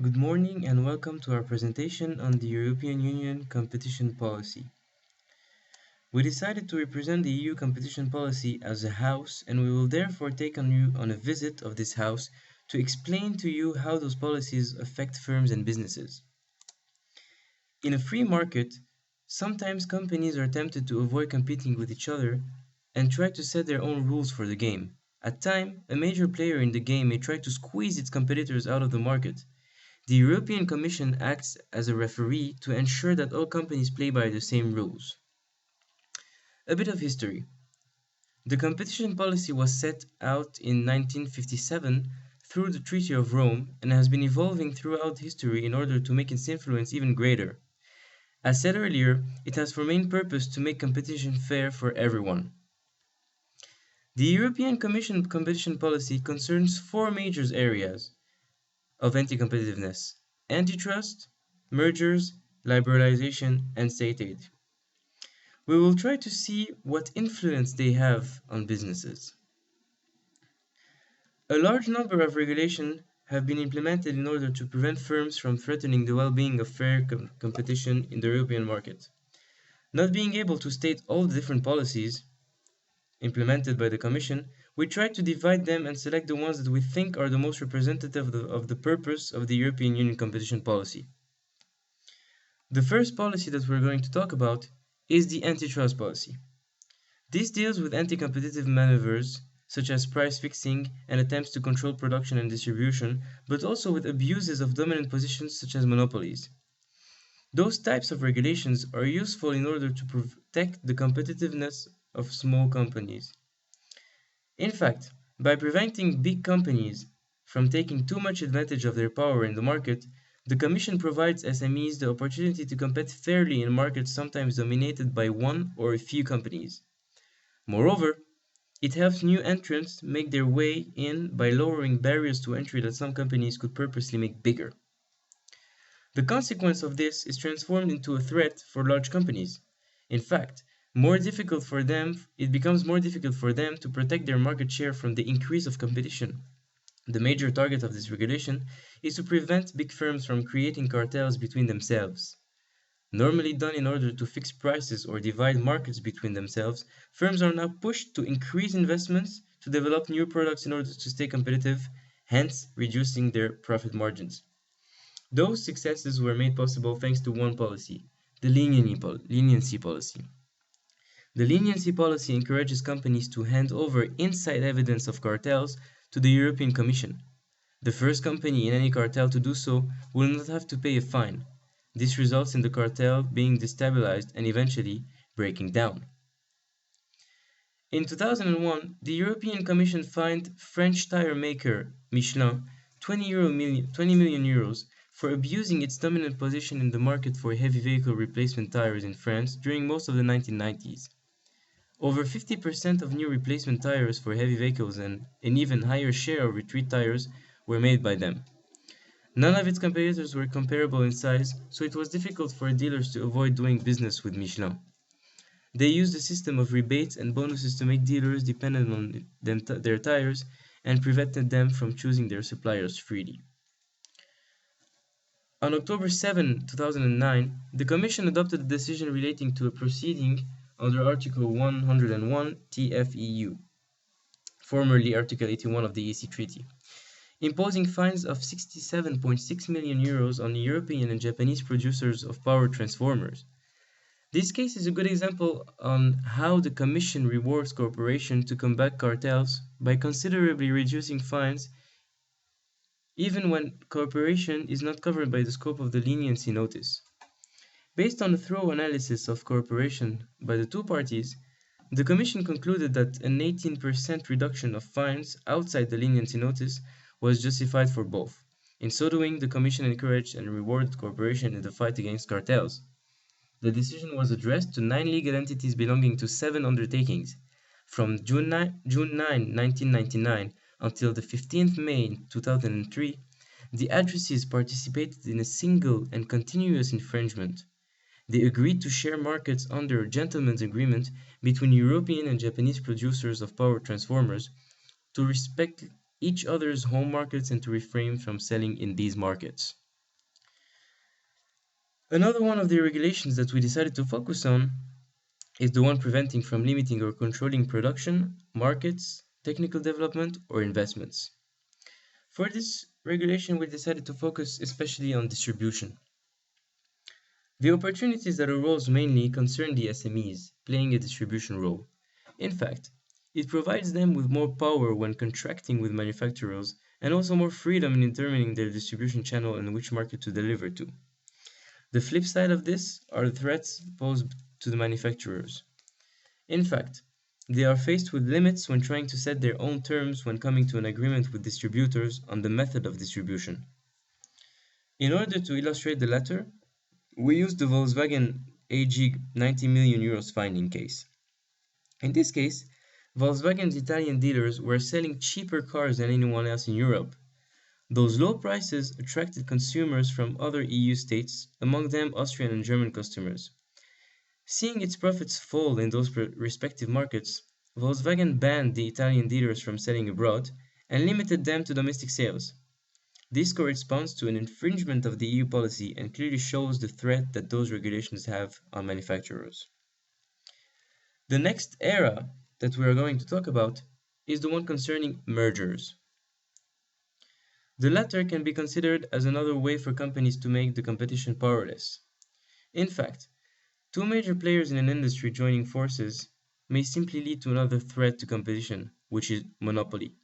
Good morning and welcome to our presentation on the European Union competition policy. We decided to represent the EU competition policy as a house, and we will therefore take you on a visit of this house to explain to you how those policies affect firms and businesses. In a free market, sometimes companies are tempted to avoid competing with each other and try to set their own rules for the game. At times, a major player in the game may try to squeeze its competitors out of the market. The European Commission acts as a referee to ensure that all companies play by the same rules. A bit of history. The competition policy was set out in 1957 through the Treaty of Rome and has been evolving throughout history in order to make its influence even greater. As said earlier, it has for main purpose to make competition fair for everyone. The European Commission competition policy concerns four major areas of anti-competitiveness: antitrust, mergers, liberalization, and state aid. We will try to see what influence they have on businesses. A large number of regulations have been implemented in order to prevent firms from threatening the well-being of fair competition in the European market. Not being able to state all the different policies implemented by the Commission, we try to divide them and select the ones that we think are the most representative of the purpose of the European Union competition policy. The first policy that we're going to talk about is the antitrust policy. This deals with anti-competitive maneuvers such as price fixing and attempts to control production and distribution, but also with abuses of dominant positions such as monopolies. Those types of regulations are useful in order to protect the competitiveness of small companies. In fact, by preventing big companies from taking too much advantage of their power in the market, the Commission provides SMEs the opportunity to compete fairly in markets sometimes dominated by one or a few companies. Moreover, it helps new entrants make their way in by lowering barriers to entry that some companies could purposely make bigger. The consequence of this is transformed into a threat for large companies. In fact, it becomes more difficult for them to protect their market share from the increase of competition. The major target of this regulation is to prevent big firms from creating cartels between themselves. Normally done in order to fix prices or divide markets between themselves, firms are now pushed to increase investments to develop new products in order to stay competitive, hence reducing their profit margins. Those successes were made possible thanks to one policy, the leniency policy. The leniency policy encourages companies to hand over inside evidence of cartels to the European Commission. The first company in any cartel to do so will not have to pay a fine. This results in the cartel being destabilized and eventually breaking down. In 2001, the European Commission fined French tire maker Michelin 20 million euros for abusing its dominant position in the market for heavy vehicle replacement tires in France during most of the 1990s. Over 50% of new replacement tires for heavy vehicles and an even higher share of retread tires were made by them. None of its competitors were comparable in size, so it was difficult for dealers to avoid doing business with Michelin. They used a system of rebates and bonuses to make dealers dependent on their tires and prevented them from choosing their suppliers freely. On October 7, 2009, the Commission adopted a decision relating to a proceeding under Article 101 TFEU, formerly Article 81 of the EC Treaty, imposing fines of 67.6 million euros on European and Japanese producers of power transformers. This case is a good example on how the Commission rewards corporations to combat cartels by considerably reducing fines even when cooperation is not covered by the scope of the leniency notice. Based on a thorough analysis of cooperation by the two parties, the Commission concluded that an 18% reduction of fines outside the leniency notice was justified for both. In so doing, the Commission encouraged and rewarded cooperation in the fight against cartels. The decision was addressed to 9 legal entities belonging to 7 undertakings. From June 9, 1999 until the 15th May 2003, the addressees participated in a single and continuous infringement. They agreed to share markets under a gentleman's agreement between European and Japanese producers of power transformers to respect each other's home markets and to refrain from selling in these markets. Another one of the regulations that we decided to focus on is the one preventing from limiting or controlling production, markets, technical development, or investments. For this regulation, we decided to focus especially on distribution. The opportunities that arose mainly concern the SMEs playing a distribution role. In fact, it provides them with more power when contracting with manufacturers and also more freedom in determining their distribution channel and which market to deliver to. The flip side of this are the threats posed to the manufacturers. In fact, they are faced with limits when trying to set their own terms when coming to an agreement with distributors on the method of distribution. In order to illustrate the latter, we used the Volkswagen AG 90 million euros finding case. In this case, Volkswagen's Italian dealers were selling cheaper cars than anyone else in Europe. Those low prices attracted consumers from other EU states, among them Austrian and German customers. Seeing its profits fall in those respective markets, Volkswagen banned the Italian dealers from selling abroad and limited them to domestic sales. This corresponds to an infringement of the EU policy and clearly shows the threat that those regulations have on manufacturers. The next era that we are going to talk about is the one concerning mergers. The latter can be considered as another way for companies to make the competition powerless. In fact, two major players in an industry joining forces may simply lead to another threat to competition, which is monopoly.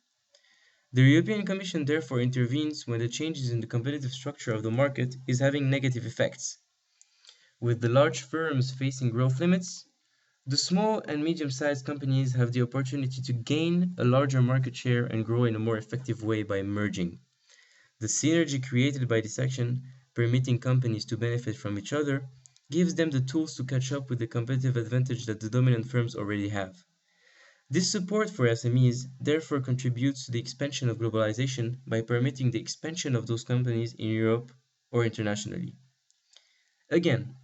The European Commission therefore intervenes when the changes in the competitive structure of the market is having negative effects. With the large firms facing growth limits, the small and medium-sized companies have the opportunity to gain a larger market share and grow in a more effective way by merging. The synergy created by this action, permitting companies to benefit from each other, gives them the tools to catch up with the competitive advantage that the dominant firms already have. This support for SMEs therefore contributes to the expansion of globalization by permitting the expansion of those companies in Europe or internationally. Again,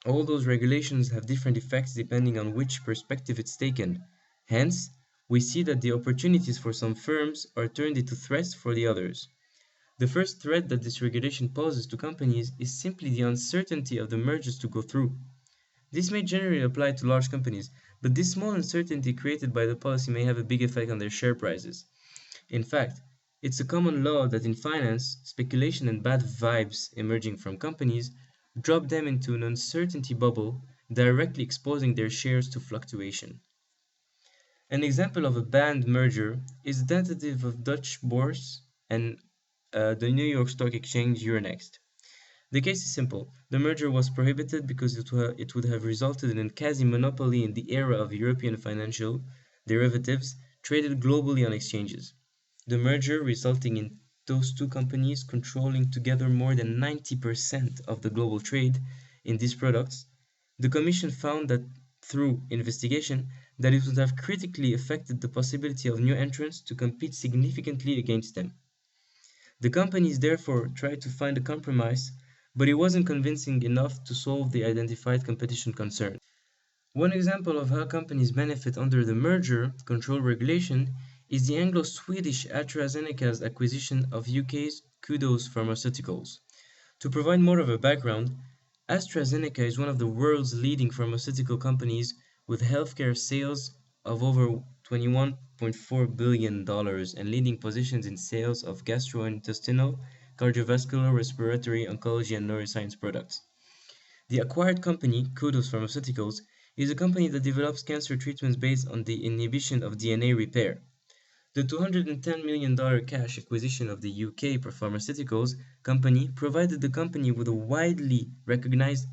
all those regulations have different effects depending on which perspective it's taken. Hence, we see that the opportunities for some firms are turned into threats for the others. The first threat that this regulation poses to companies is simply the uncertainty of the mergers to go through. This may generally apply to large companies, but this small uncertainty created by the policy may have a big effect on their share prices. In fact, it's a common law that in finance, speculation and bad vibes emerging from companies drop them into an uncertainty bubble, directly exposing their shares to fluctuation. An example of a banned merger is the tentative of Dutch Bourse and the New York Stock Exchange Euronext. The case is simple. The merger was prohibited because it would have resulted in a quasi-monopoly in the era of European financial derivatives traded globally on exchanges. The merger resulting in those two companies controlling together more than 90% of the global trade in these products, the Commission found that through investigation that it would have critically affected the possibility of new entrants to compete significantly against them. The companies therefore tried to find a compromise, but it wasn't convincing enough to solve the identified competition concerns. One example of how companies benefit under the merger control regulation is the Anglo-Swedish AstraZeneca's acquisition of UK's Kudos Pharmaceuticals. To provide more of a background, AstraZeneca is one of the world's leading pharmaceutical companies with healthcare sales of over $21.4 billion and leading positions in sales of gastrointestinal, cardiovascular, respiratory, oncology, and neuroscience products. The acquired company, Kudos Pharmaceuticals, is a company that develops cancer treatments based on the inhibition of DNA repair. The $210 million cash acquisition of the UK pharmaceuticals company provided the company with a widely recognized